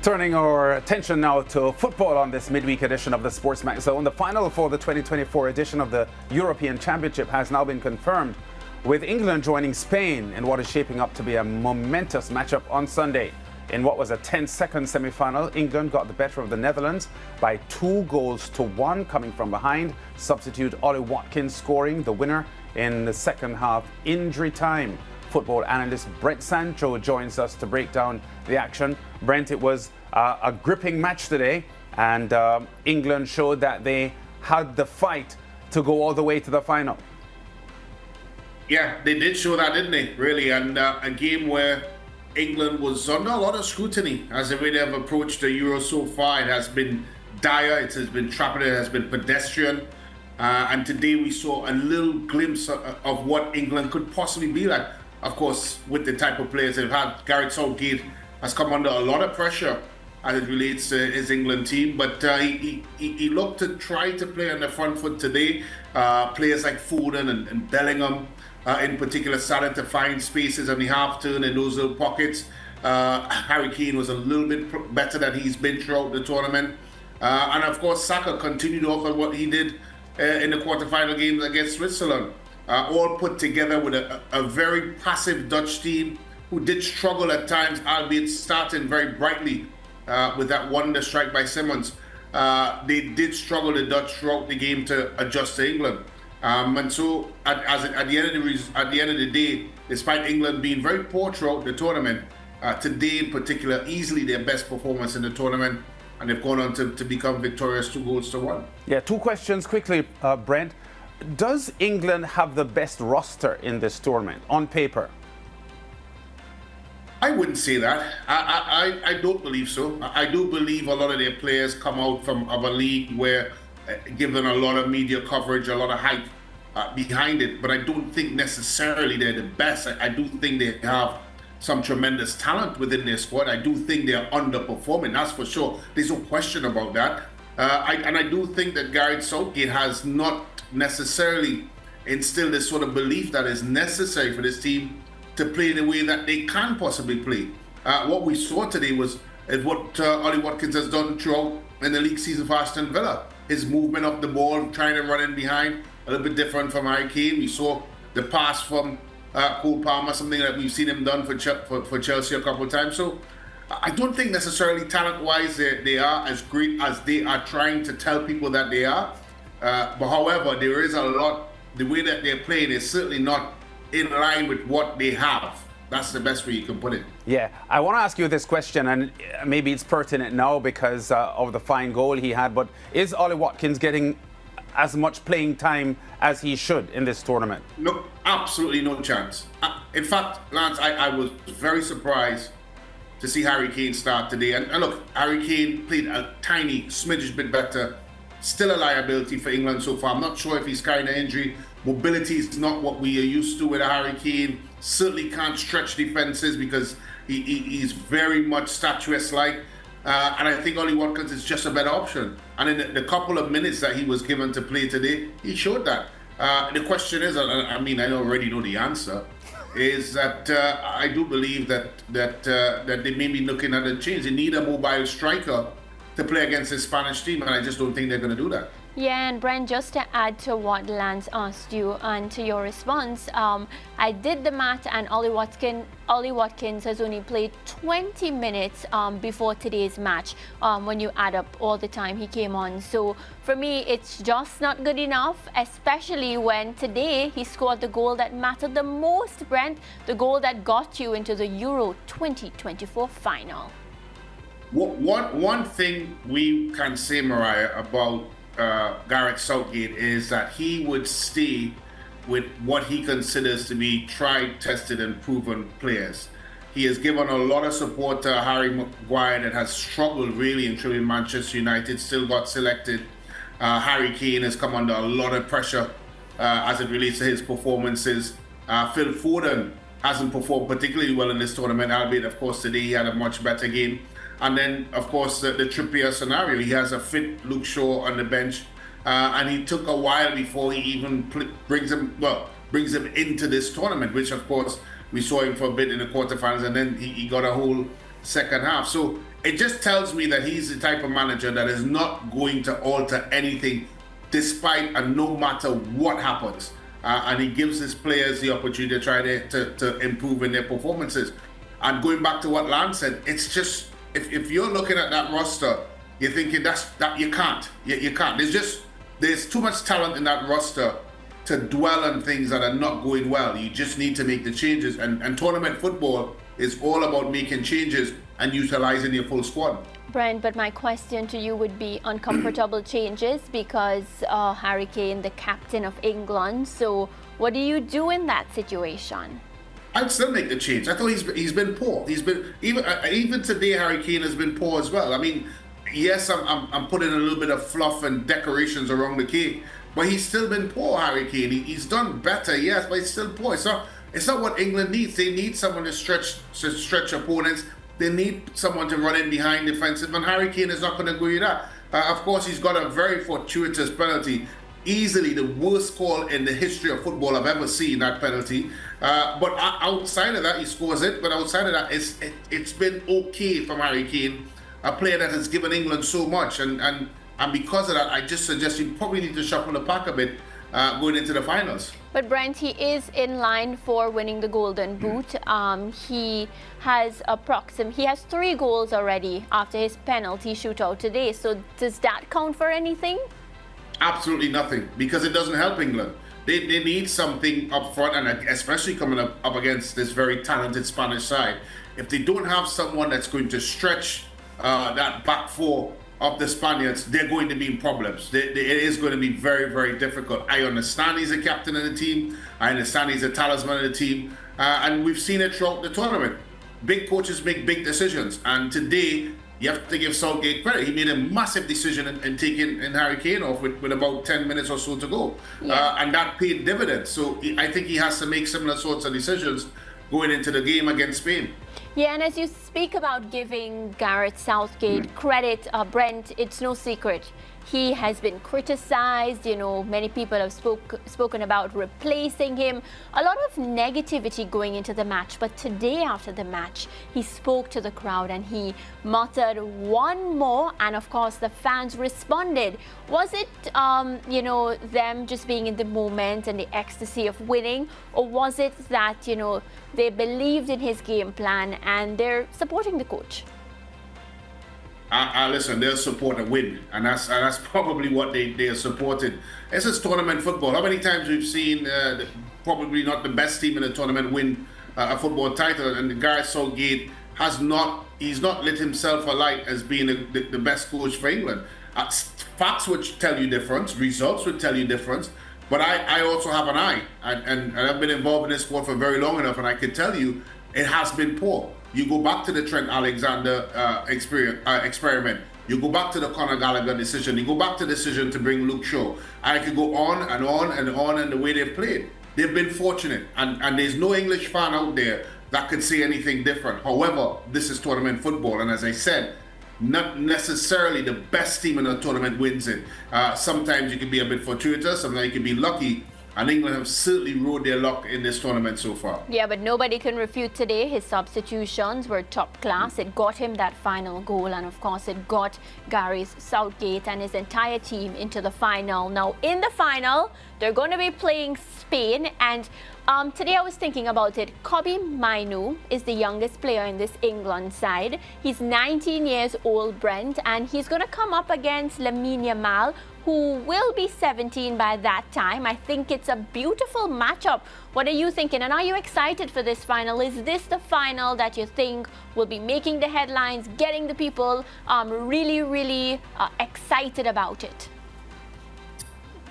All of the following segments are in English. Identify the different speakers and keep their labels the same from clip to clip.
Speaker 1: Turning our attention now to football on this midweek edition of the SportsMax Zone. The final for the 2024 edition of the European Championship has now been confirmed, with England joining Spain in what is shaping up to be a momentous matchup on Sunday. In what was a 10-second semi-final, England got the better of the Netherlands by 2-1 coming from behind. Substitute Ollie Watkins scoring the winner in the second half injury time. Football analyst Brent Sancho joins us to break down the action. Brent, it was a gripping match today, and England showed that they had the fight to go all the way to the final.
Speaker 2: Yeah, they did show that, didn't they? Really, and a game where England was under a lot of scrutiny as the way they have approached the Euro so far. It has been dire, it has been trapid, it has been pedestrian. And today we saw a little glimpse of what England could possibly be like. Of course, with the type of players they've had, Gareth Southgate has come under a lot of pressure as it relates to his England team. But he looked to try to play on the front foot today. Players like Foden and Bellingham, in particular, started to find spaces on the half turn in those little pockets. Harry Kane was a little bit better than he's been throughout the tournament. And of course, Saka continued off on what he did in the quarterfinal games against Switzerland. All put together with a very passive Dutch team who did struggle at times, albeit starting very brightly with that wonder strike by Simmons. They did struggle, the Dutch, throughout the game to adjust to England. And so at the end of the day, despite England being very poor throughout the tournament, today in particular, easily their best performance in the tournament, and they've gone on to become victorious 2-1.
Speaker 1: Yeah, two questions quickly, Brent. Does England have the best roster in this tournament on paper?
Speaker 2: I wouldn't say that. I don't believe so. I do believe a lot of their players come out of a league where given a lot of media coverage, a lot of hype behind it, but I don't think necessarily they're the best. I do think they have some tremendous talent within their squad. I do think they're underperforming, that's for sure. There's no question about that. I do think that Gareth Southgate has not necessarily instilled this sort of belief that is necessary for this team to play the way that they can possibly play. What we saw today was what Ollie Watkins has done throughout in the league season for Aston Villa. His movement up the ball, trying to run in behind, a little bit different from Harry Kane. We saw the pass from Cole Palmer, something that we've seen him done for Chelsea a couple of times. So I don't think necessarily talent-wise they are as great as they are trying to tell people that they are. But however, there is a lot, the way that they're playing is certainly not in line with what they have. That's the best way you can put it.
Speaker 1: Yeah, I want to ask you this question, and maybe it's pertinent now because of the fine goal he had, but is Ollie Watkins getting as much playing time as he should in this tournament?
Speaker 2: No, absolutely no chance. In fact, Lance, I was very surprised to see Harry Kane start today. And look, Harry Kane played a tiny smidge bit better. Still a liability for England so far. I'm not sure if he's carrying an injury. Mobility is not what we are used to with a Harry Kane. Certainly can't stretch defenses because he's very much statuesque-like. And I think Ollie Watkins is just a better option. And in the couple of minutes that he was given to play today, he showed that. The question is, I already know the answer, is that I do believe that they may be looking at a change. They need a mobile striker to play against the Spanish team, and I just don't think they're going to do that.
Speaker 3: Yeah, and Brent, just to add to what Lance asked you and to your response, I did the math, and Ollie Watkins has only played 20 minutes before today's match when you add up all the time he came on. So for me, it's just not good enough, especially when today he scored the goal that mattered the most, Brent, the goal that got you into the Euro 2024 final.
Speaker 2: One thing we can say, Mariah, about Gareth Southgate is that he would stay with what he considers to be tried, tested, and proven players. He has given a lot of support to Harry Maguire that has struggled really in training Manchester United, still got selected. Harry Kane has come under a lot of pressure as it relates to his performances. Phil Foden hasn't performed particularly well in this tournament, albeit, of course, today he had a much better game. And then, of course, the Trippier scenario. He has a fit Luke Shaw on the bench, and he took a while before he even brings him into this tournament, which, of course, we saw him for a bit in the quarterfinals, and then he got a whole second half. So it just tells me that he's the type of manager that is not going to alter anything despite and no matter what happens. And he gives his players the opportunity to try to improve in their performances. And going back to what Lance said, it's just, if you're looking at that roster, you're thinking that you can't. You can't. There's too much talent in that roster to dwell on things that are not going well. You just need to make the changes. And tournament football is all about making changes and utilizing your full squad.
Speaker 3: Brent, but my question to you would be uncomfortable changes because Harry Kane, the captain of England. So what do you do in that situation?
Speaker 2: I'd still make the change. I thought he's been poor. He's been even today. Harry Kane has been poor as well. I mean, yes, I'm putting a little bit of fluff and decorations around the cake, but he's still been poor. Harry Kane. He's done better, yes, but he's still poor. It's not what England needs. They need someone to stretch opponents. They need someone to run in behind defensive, and Harry Kane is not going to agree with that. Of course, he's got a very fortuitous penalty. Easily the worst call in the history of football I've ever seen, that penalty. But outside of that, he scores it. But outside of that, it's been okay from Harry Kane, a player that has given England so much. And because of that, I just suggest you probably need to shuffle the pack a bit going into the finals.
Speaker 3: But Brent, he is in line for winning the Golden Boot. He has 3 goals already after his penalty shootout today. So does that count for anything?
Speaker 2: Absolutely nothing, because it doesn't help England. They need something up front, and especially coming up against this very talented Spanish side. If they don't have someone that's going to stretch that back four of the Spaniards, they're going to be in problems. It is going to be very, very difficult. I understand he's a captain of the team. I understand he's a talisman of the team. And we've seen it throughout the tournament. Big coaches make big decisions. And today, you have to give Southgate credit. He made a massive decision in taking Harry Kane off with about 10 minutes or so to go. Yeah. And that paid dividends. So I think he has to make similar sorts of decisions going into the game against Spain.
Speaker 3: Yeah, and as you speak about giving Gareth Southgate credit, Brent, it's no secret. He has been criticized, many people have spoken about replacing him. A lot of negativity going into the match, but today after the match, he spoke to the crowd and he muttered one more, and of course the fans responded. Was it, them just being in the moment and the ecstasy of winning, or was it that, they believed in his game plan and they're supporting the coach?
Speaker 2: Listen, they'll support a win, and that's probably what they are supporting. This is tournament football. How many times we've seen probably not the best team in the tournament win a football title, and Gareth Southgate he's not lit himself alight as being the best coach for England. Facts would tell you different, results would tell you different, but I also have an eye, and I've been involved in this sport for very long enough, and I can tell you it has been poor. You go back to the Trent Alexander experiment. You go back to the Conor Gallagher decision. You go back to the decision to bring Luke Shaw. I could go on and on and on in the way they've played. They've been fortunate. And there's no English fan out there that could say anything different. However, this is tournament football. And as I said, not necessarily the best team in the tournament wins it. Sometimes you can be a bit fortuitous. Sometimes you can be lucky. And England have certainly rode their luck in this tournament so far.
Speaker 3: Yeah, but nobody can refute today. His substitutions were top class. It got him that final goal, and of course it got Gareth Southgate and his entire team into the final. Now, in the final, they're going to be playing Spain, and today I was thinking about it. Kobbie Mainoo is the youngest player in this England side. He's 19 years old, Brent, and he's going to come up against Lamine Yamal, who will be 17 by that time. I think it's a beautiful matchup. What are you thinking? And are you excited for this final? Is this the final that you think will be making the headlines, getting the people really, really excited about it?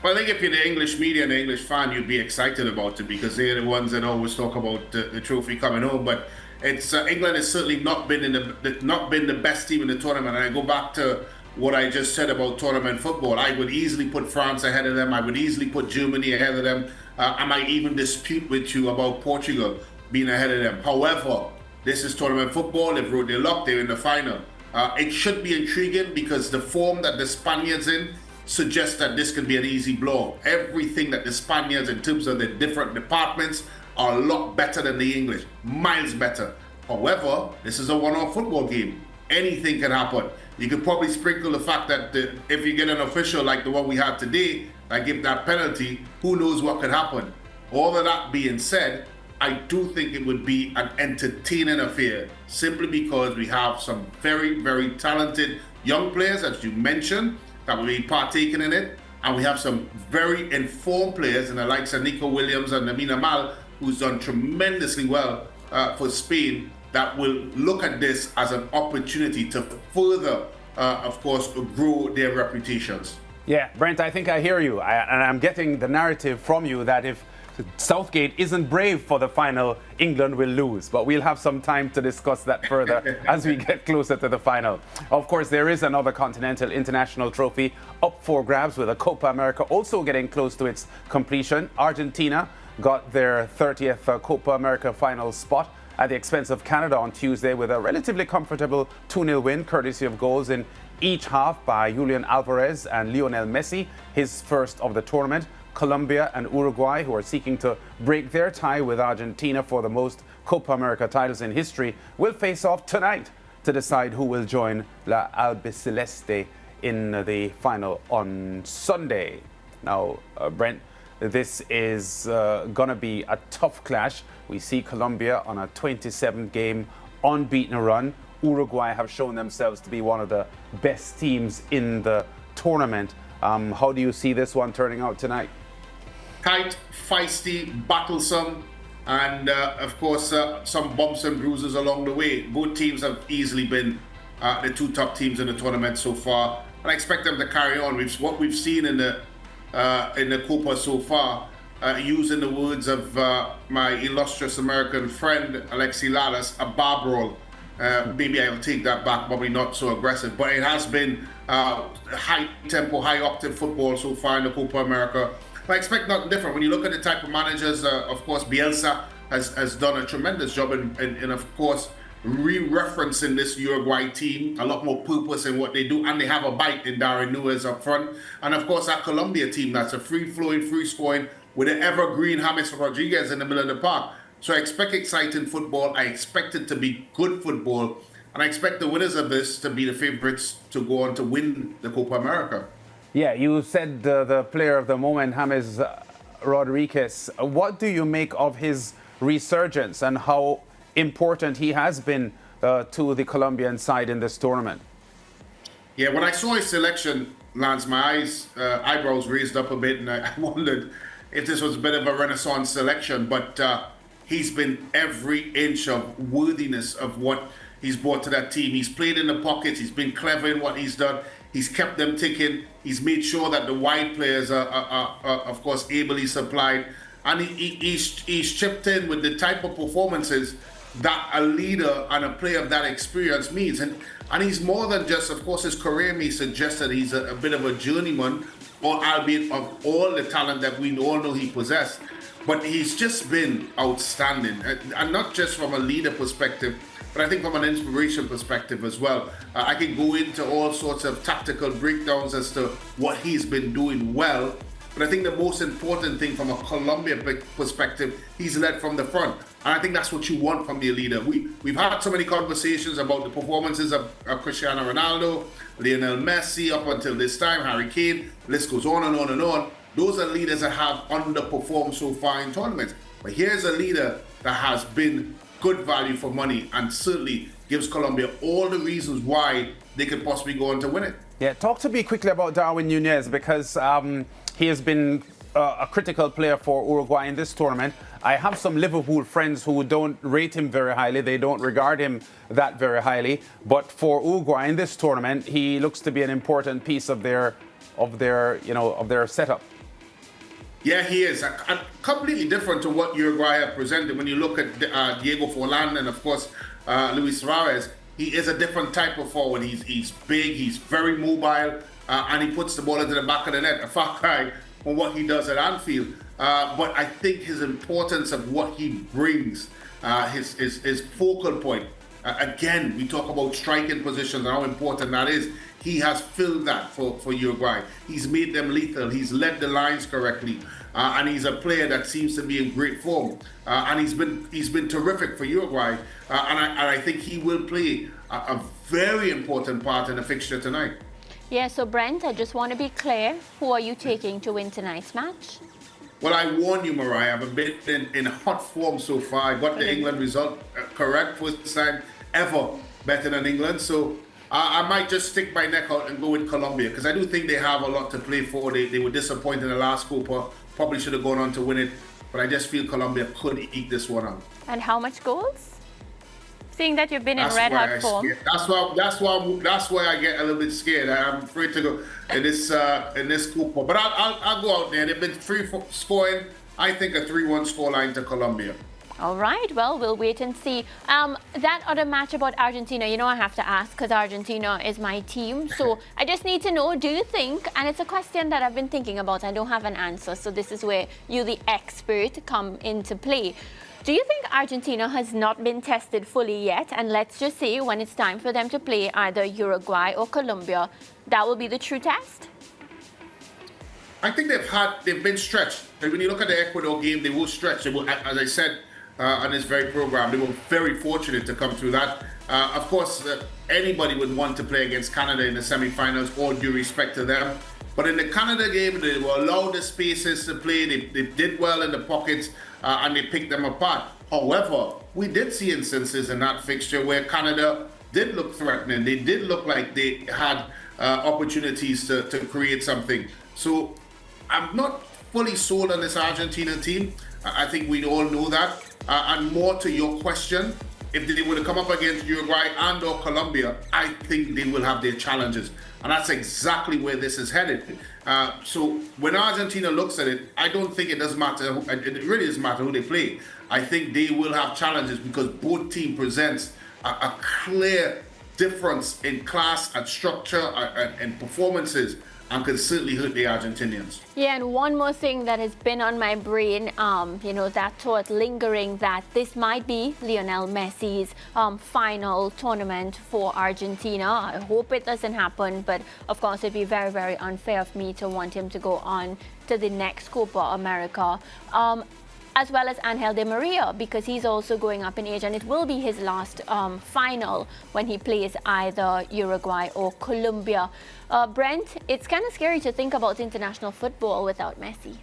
Speaker 2: Well, I think if you're the English media and the English fan, you'd be excited about it because they're the ones that always talk about the trophy coming home. But it's England has certainly not been the best team in the tournament. And I go back to what I just said about tournament football. I would easily put France ahead of them. I would easily put Germany ahead of them. I might even dispute with you about Portugal being ahead of them. However, this is tournament football. They've rode their luck. They're in the final. It should be intriguing because the form that the Spaniards in suggests that this could be an easy blow. Everything that the Spaniards, in terms of the different departments, are a lot better than the English. Miles better. However, this is a one-off football game. Anything can happen. You could probably sprinkle the fact that if you get an official like the one we had today, like give that penalty, who knows what could happen. All of that being said, I do think it would be an entertaining affair, simply because we have some very, very talented young players, as you mentioned, that will be partaking in it. And we have some very informed players in the likes of Nico Williams and Lamine Yamal, who's done tremendously well for Spain, that will look at this as an opportunity to further, of course, grow their reputations.
Speaker 1: Yeah, Brent, I think I hear you. And I'm getting the narrative from you that if Southgate isn't brave for the final, England will lose. But we'll have some time to discuss that further as we get closer to the final. Of course, there is another Continental International trophy up for grabs, with a Copa America also getting close to its completion. Argentina got their 30th Copa America final spot at the expense of Canada on Tuesday, with a relatively comfortable 2-0 win, courtesy of goals in each half by Julian Alvarez and Lionel Messi, his first of the tournament. Colombia and Uruguay, who are seeking to break their tie with Argentina for the most Copa America titles in history, will face off tonight to decide who will join La Albiceleste in the final on Sunday. Now, Brent, this is going to be a tough clash. We see Colombia on a 27-game unbeaten run. Uruguay have shown themselves to be one of the best teams in the tournament. How do you see this one turning out tonight?
Speaker 2: Tight, feisty, battlesome, and of course some bumps and bruises along the way. Both teams have easily been the two top teams in the tournament so far, and I expect them to carry on. What we've seen in the Copa so far, using the words of my illustrious American friend Alexi Lalas, a barb roll. Maybe I'll take that back, probably not so aggressive, but it has been high tempo, high octave football so far in the Copa America. I expect nothing different. When you look at the type of managers, of course, Bielsa has done a tremendous job in of course, re-referencing this Uruguay team, a lot more purpose in what they do, and they have a bite in Darren Nuez up front. And of course, that Colombia team, that's a free-flowing, free-scoring, with an evergreen James Rodriguez in the middle of the park. So I expect exciting football. I expect it to be good football. And I expect the winners of this to be the favorites to go on to win the Copa America.
Speaker 1: Yeah, you said the player of the moment, James Rodriguez. What do you make of his resurgence and how important he has been to the Colombian side in this tournament?
Speaker 2: Yeah, when I saw his selection, Lance, my eyebrows raised up a bit, and I wondered if this was a bit of a renaissance selection. But he's been every inch of worthiness of what he's brought to that team. He's played in the pockets. He's been clever in what he's done. He's kept them ticking. He's made sure that the wide players are of course, ably supplied. And he's chipped in with the type of performances that a leader and a player of that experience means. And he's more than just, of course, his career may suggest that he's a bit of a journeyman, or albeit of all the talent that we all know he possessed. But he's just been outstanding. And not just from a leader perspective, but I think from an inspiration perspective as well. I can go into all sorts of tactical breakdowns as to what he's been doing well. But I think the most important thing from a Colombia perspective, he's led from the front. And I think that's what you want from your leader. We've had so many conversations about the performances of Cristiano Ronaldo, Lionel Messi, up until this time, Harry Kane, the list goes on and on and on. Those are leaders that have underperformed so far in tournaments. But here's a leader that has been good value for money and certainly gives Colombia all the reasons why they could possibly go on to win it.
Speaker 1: Yeah, talk to me quickly about Darwin Núñez, because he has been a critical player for Uruguay in this tournament. I have some Liverpool friends who don't rate him very highly. They don't regard him that very highly. But for Uruguay in this tournament, he looks to be an important piece of their setup.
Speaker 2: Yeah, he is. Completely different to what Uruguay have presented. When you look at Diego Forlán and, of course, Luis Suarez, he is a different type of forward. He's big, he's very mobile, and he puts the ball into the back of the net. A far cry on what he does at Anfield. But I think his importance of what he brings, his focal point, Again, we talk about striking positions and how important that is. He has filled that for Uruguay. He's made them lethal. He's led the lines correctly. And he's a player that seems to be in great form. And he's been terrific for Uruguay. And I think he will play a very important part in the fixture tonight.
Speaker 3: Yeah, so Brent, I just want to be clear. Who are you taking to win tonight's match?
Speaker 2: Well, I warn you, Mariah, I've been in hot form so far. I got the England result correct first time ever, better than England. So I might just stick my neck out and go with Colombia, because I do think they have a lot to play for. They were disappointed in the last Copa, probably should have gone on to win it, but I just feel Colombia could eke this one out.
Speaker 3: And how much goals? Seeing that you've been in
Speaker 2: That's
Speaker 3: red
Speaker 2: why
Speaker 3: hot form.
Speaker 2: That's why I get a little bit scared. I'm afraid to go in this Copa. But I'll go out there. They've been scoring. I think a 3-1 scoreline to Colombia.
Speaker 3: All right, well, we'll wait and see. That other match about Argentina, you know I have to ask because Argentina is my team. So I just need to know, do you think, and it's a question that I've been thinking about, I don't have an answer, so this is where you, the expert, come into play. Do you think Argentina has not been tested fully yet? And let's just say when it's time for them to play either Uruguay or Colombia, that will be the true test?
Speaker 2: I think they've been stretched. When you look at the Ecuador game, they were stretched. They were, as I said on this very program, they were very fortunate to come through that. Of course, anybody would want to play against Canada in the semi-finals, all due respect to them. But in the Canada game, they were allowed the spaces to play. They did well in the pockets, and they picked them apart. However, we did see instances in that fixture where Canada did look threatening. They did look like they had opportunities to create something. So I'm not fully sold on this Argentina team. I think we all know that. And more to your question, if they were to come up against Uruguay and or Colombia, I think they will have their challenges. And that's exactly where this is headed. So when Argentina looks at it, I don't think it doesn't matter. It really doesn't matter who they play. I think they will have challenges because both teams presents a clear difference in class and structure and performances, and can certainly hurt the Argentinians.
Speaker 3: Yeah, and one more thing that has been on my brain, that thought lingering that this might be Lionel Messi's final tournament for Argentina. I hope it doesn't happen, but of course it'd be very, very unfair of me to want him to go on to the next Copa America. As well as Angel Di Maria, because he's also going up in age, and it will be his last final when he plays either Uruguay or Colombia. Brent, it's kind of scary to think about international football without Messi.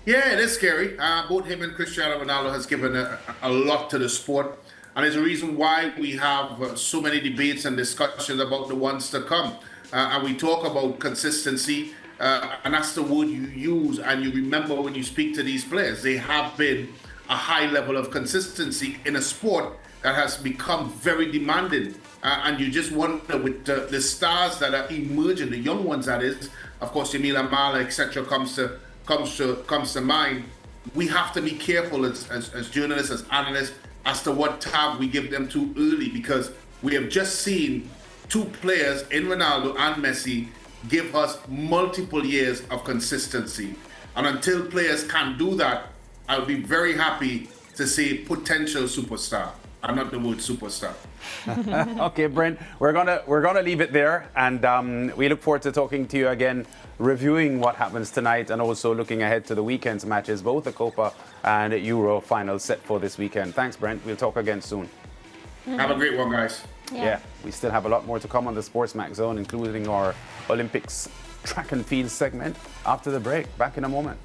Speaker 2: Yeah, it is scary. Both him and Cristiano Ronaldo has given a lot to the sport, and there's a reason why we have so many debates and discussions about the ones to come. And we talk about consistency. And that's the word you use, and you remember when you speak to these players. They have been a high level of consistency in a sport that has become very demanding. And you just wonder with the stars that are emerging, the young ones that is, of course, Yamil Amala, etc., comes to mind. We have to be careful as journalists, as analysts, as to what tab we give them too early, because we have just seen two players in Ronaldo and Messi give us multiple years of consistency. And until players can do that, I'll be very happy to say potential superstar, and not the word superstar.
Speaker 1: Okay, Brent, we're gonna leave it there, and we look forward to talking to you again, reviewing what happens tonight, and also looking ahead to the weekend's matches, both the Copa and Euro finals set for this weekend. Thanks, Brent. We'll talk again soon.
Speaker 2: Have a great one, guys.
Speaker 1: Yeah, we still have a lot more to come on the SportsMax Zone, including our Olympics track and field segment after the break. Back in a moment.